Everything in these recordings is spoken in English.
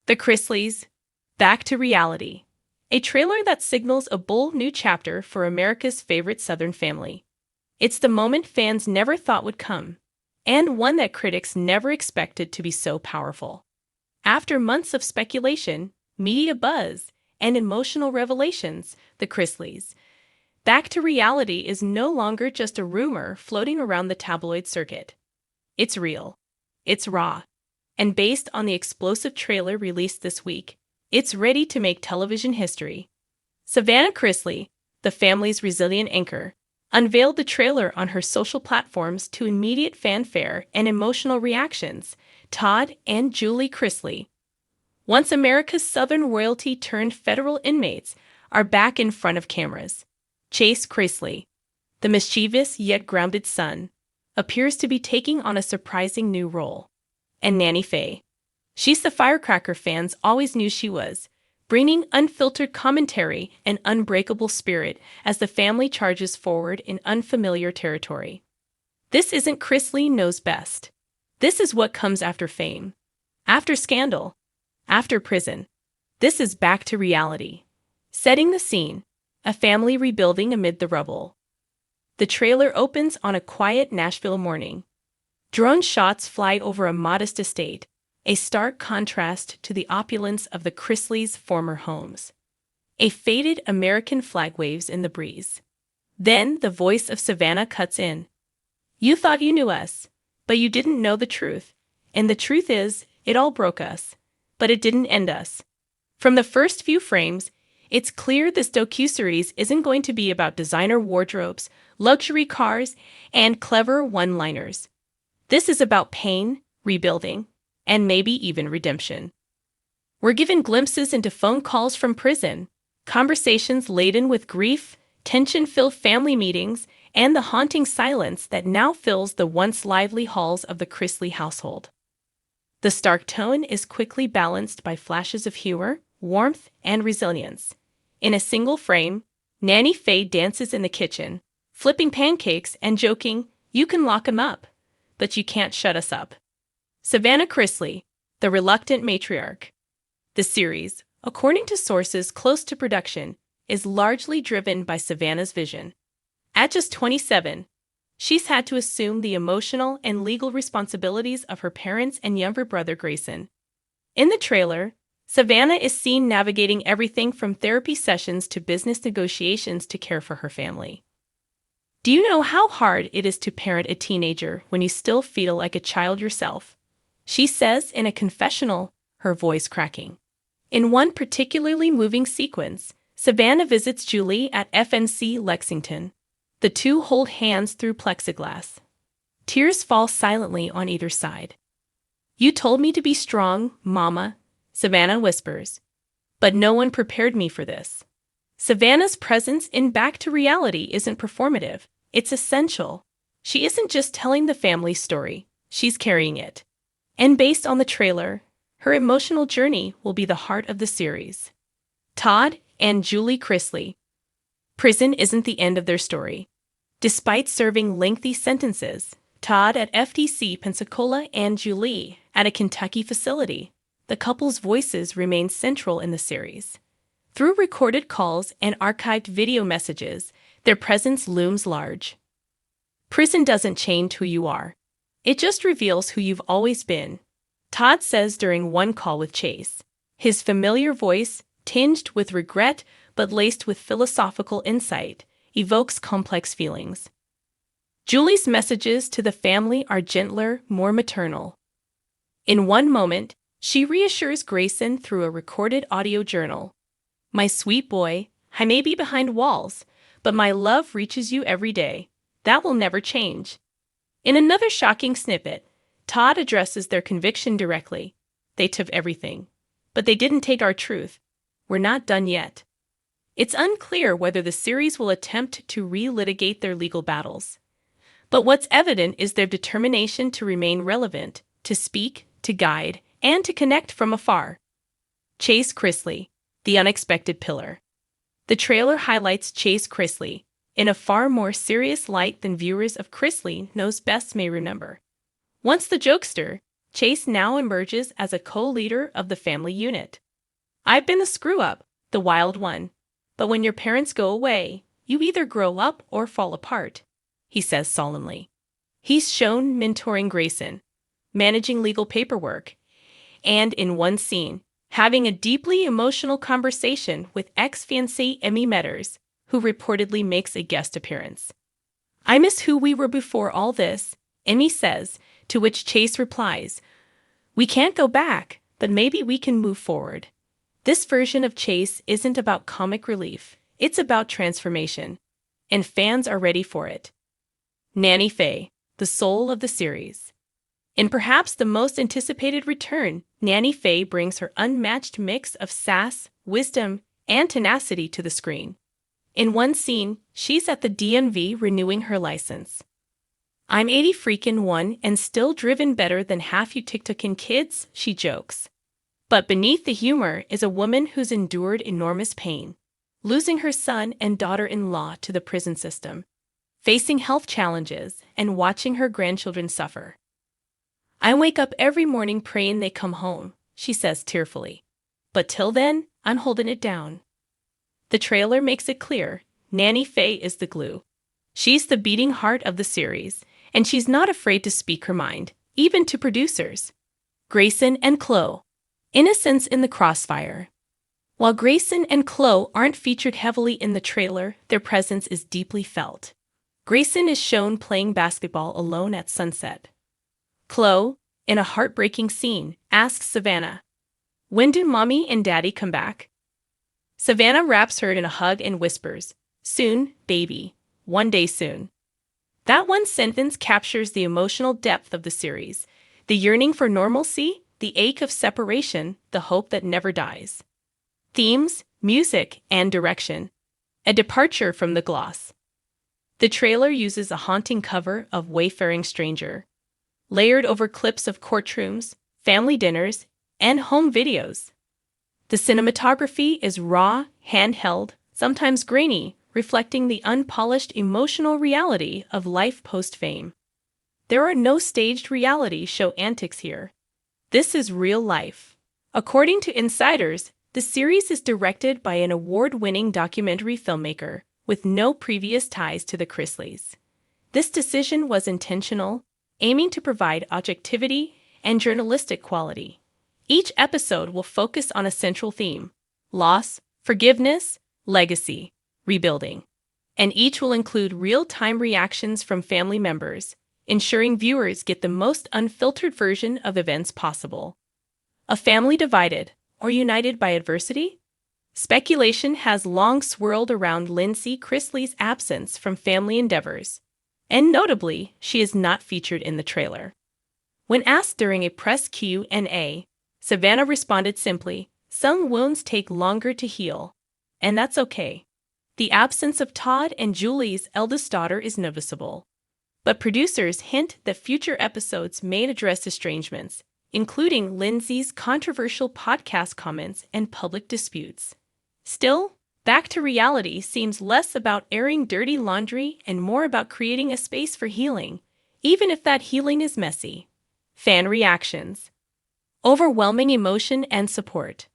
The Chrisleys, Back to Reality. A trailer that signals a bold new chapter for America's favorite Southern family. It's the moment fans never thought would come, and one that critics never expected to be so powerful. After months of speculation, media buzz, and emotional revelations, the Chrisleys, Back to Reality is no longer just a rumor floating around the tabloid circuit. It's real. It's raw. And based on the explosive trailer released this week, it's ready to make television history. Savannah Chrisley, the family's resilient anchor, unveiled the trailer on her social platforms to immediate fanfare and emotional reactions. Todd and Julie Chrisley, once America's Southern royalty turned federal inmates, are back in front of cameras. Chase Chrisley, the mischievous yet grounded son, appears to be taking on a surprising new role. And Nanny Fay. She's the firecracker fans always knew she was, bringing unfiltered commentary and unbreakable spirit as the family charges forward in unfamiliar territory. This isn't Chrisley Knows Best. This is what comes after fame, after scandal, after prison. This is Back to Reality. Setting the scene, a family rebuilding amid the rubble. The trailer opens on a quiet Nashville morning. Drone shots fly over a modest estate, a stark contrast to the opulence of the Chrisleys' former homes. A faded American flag waves in the breeze. Then the voice of Savannah cuts in. You thought you knew us, but you didn't know the truth. And the truth is, it all broke us. But it didn't end us. From the first few frames, it's clear this docuseries isn't going to be about designer wardrobes, luxury cars, and clever one-liners. This is about pain, rebuilding, and maybe even redemption. We're given glimpses into phone calls from prison, conversations laden with grief, tension-filled family meetings, and the haunting silence that now fills the once lively halls of the Chrisley household. The stark tone is quickly balanced by flashes of humor, warmth, and resilience. In a single frame, Nanny Fay dances in the kitchen, flipping pancakes and joking, "You can lock 'em up, but you can't shut us up." Savannah Chrisley, the reluctant matriarch. The series, according to sources close to production, is largely driven by Savannah's vision. At just 27, she's had to assume the emotional and legal responsibilities of her parents and younger brother Grayson. In the trailer, Savannah is seen navigating everything from therapy sessions to business negotiations to care for her family. Do you know how hard it is to parent a teenager when you still feel like a child yourself? She says in a confessional, her voice cracking. In one particularly moving sequence, Savannah visits Julie at FNC Lexington. The two hold hands through plexiglass. Tears fall silently on either side. "You told me to be strong, Mama," Savannah whispers. "But no one prepared me for this." Savannah's presence in Back to Reality isn't performative, it's essential. She isn't just telling the family's story, she's carrying it. And based on the trailer, her emotional journey will be the heart of the series. Todd and Julie Chrisley. Prison isn't the end of their story. Despite serving lengthy sentences, Todd at FTC Pensacola and Julie at a Kentucky facility, the couple's voices remain central in the series. Through recorded calls and archived video messages, their presence looms large. Prison doesn't change who you are. It just reveals who you've always been, Todd says during one call with Chase. His familiar voice, tinged with regret but laced with philosophical insight, evokes complex feelings. Julie's messages to the family are gentler, more maternal. In one moment, she reassures Grayson through a recorded audio journal. "My sweet boy, I may be behind walls, but my love reaches you every day. That will never change." In another shocking snippet, Todd addresses their conviction directly. "They took everything, but they didn't take our truth. We're not done yet." It's unclear whether the series will attempt to relitigate their legal battles. But what's evident is their determination to remain relevant, to speak, to guide, and to connect from afar. Chase Chrisley, the unexpected pillar. The trailer highlights Chase Chrisley in a far more serious light than viewers of Chrisley Knows Best may remember. Once the jokester, Chase now emerges as a co-leader of the family unit. "I've been the screw-up, the wild one. But when your parents go away, you either grow up or fall apart," he says solemnly. He's shown mentoring Grayson, managing legal paperwork, and in one scene, having a deeply emotional conversation with ex-fiancée Emmy Metters, who reportedly makes a guest appearance. "I miss who we were before all this," Emmy says, to which Chase replies, "We can't go back, but maybe we can move forward." This version of Chase isn't about comic relief, it's about transformation, and fans are ready for it. Nanny Fay, the soul of the series. In perhaps the most anticipated return, Nanny Fay brings her unmatched mix of sass, wisdom, and tenacity to the screen. In one scene, she's at the DMV renewing her license. "I'm 80 freaking one and still driven better than half you TikTokin' kids," she jokes. But beneath the humor is a woman who's endured enormous pain, losing her son and daughter-in-law to the prison system, facing health challenges, and watching her grandchildren suffer. "I wake up every morning praying they come home," she says tearfully. "But till then, I'm holding it down." The trailer makes it clear, Nanny Fay is the glue. She's the beating heart of the series, and she's not afraid to speak her mind, even to producers. Grayson and Chloe. Innocents in the crossfire. While Grayson and Chloe aren't featured heavily in the trailer, their presence is deeply felt. Grayson is shown playing basketball alone at sunset. Chloe, in a heartbreaking scene, asks Savannah, "When do Mommy and Daddy come back?" Savannah wraps her in a hug and whispers, "Soon, baby. One day soon." That one sentence captures the emotional depth of the series, the yearning for normalcy, the ache of separation, the hope that never dies. Themes, music, and direction. A departure from the gloss. The trailer uses a haunting cover of Wayfaring Stranger, layered over clips of courtrooms, family dinners, and home videos. The cinematography is raw, handheld, sometimes grainy, reflecting the unpolished emotional reality of life post-fame. There are no staged reality show antics here. This is real life. According to insiders, the series is directed by an award-winning documentary filmmaker with no previous ties to the Chrisleys. This decision was intentional, aiming to provide objectivity and journalistic quality. Each episode will focus on a central theme: loss, forgiveness, legacy, rebuilding. And each will include real-time reactions from family members, ensuring viewers get the most unfiltered version of events possible. A family divided or united by adversity? Speculation has long swirled around Nanny Chrisley's absence from family endeavors, and notably, she is not featured in the trailer. When asked during a press Q&A, Savannah responded simply, "Some wounds take longer to heal, and that's okay." The absence of Todd and Julie's eldest daughter is noticeable, but producers hint that future episodes may address estrangements, including Lindsay's controversial podcast comments and public disputes. Still, Back to Reality seems less about airing dirty laundry and more about creating a space for healing, even if that healing is messy. Fan reactions. Overwhelming emotion and support.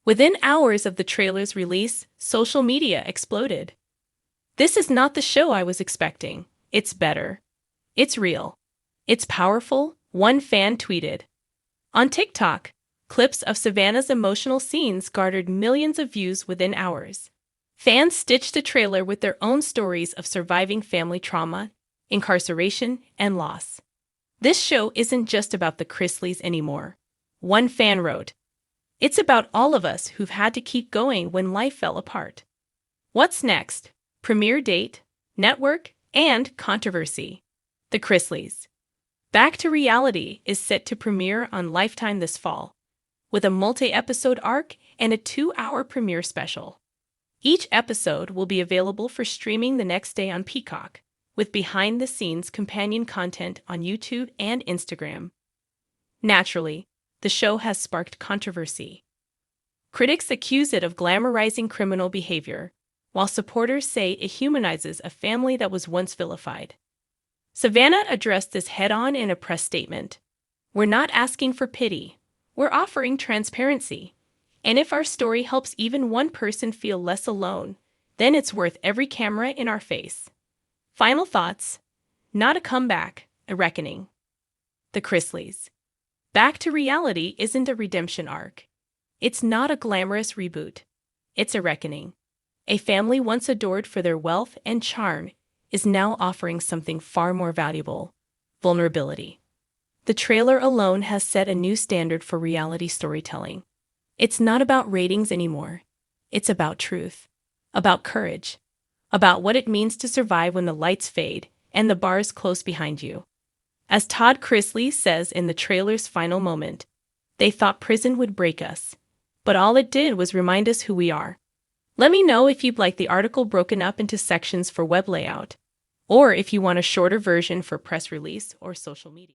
Within hours of the trailer's release, social media exploded. "This is not the show I was expecting. It's better. It's real. It's powerful," one fan tweeted. On TikTok, clips of Savannah's emotional scenes garnered millions of views within hours. Fans stitched the trailer with their own stories of surviving family trauma, incarceration, and loss. "This show isn't just about the Chrisleys anymore," one fan wrote. "It's about all of us who've had to keep going when life fell apart." What's next? Premiere date, network, and controversy. The Chrisleys. Back to Reality is set to premiere on Lifetime this fall, with a multi-episode arc and a 2-hour premiere special. Each episode will be available for streaming the next day on Peacock, with behind-the-scenes companion content on YouTube and Instagram. Naturally, the show has sparked controversy. Critics accuse it of glamorizing criminal behavior, while supporters say it humanizes a family that was once vilified. Savannah addressed this head-on in a press statement. We're not asking for pity. We're offering transparency. And if our story helps even one person feel less alone, then it's worth every camera in our face. Final thoughts. Not a comeback, a reckoning. The Chrisleys. Back to Reality isn't a redemption arc. It's not a glamorous reboot. It's a reckoning. A family once adored for their wealth and charm is now offering something far more valuable: vulnerability. The trailer alone has set a new standard for reality storytelling. It's not about ratings anymore. It's about truth, about courage, about what it means to survive when the lights fade and the bars close behind you. As Todd Chrisley says in the trailer's final moment, they thought prison would break us, but all it did was remind us who we are. Let me know if you'd like the article broken up into sections for web layout, or if you want a shorter version for press release or social media.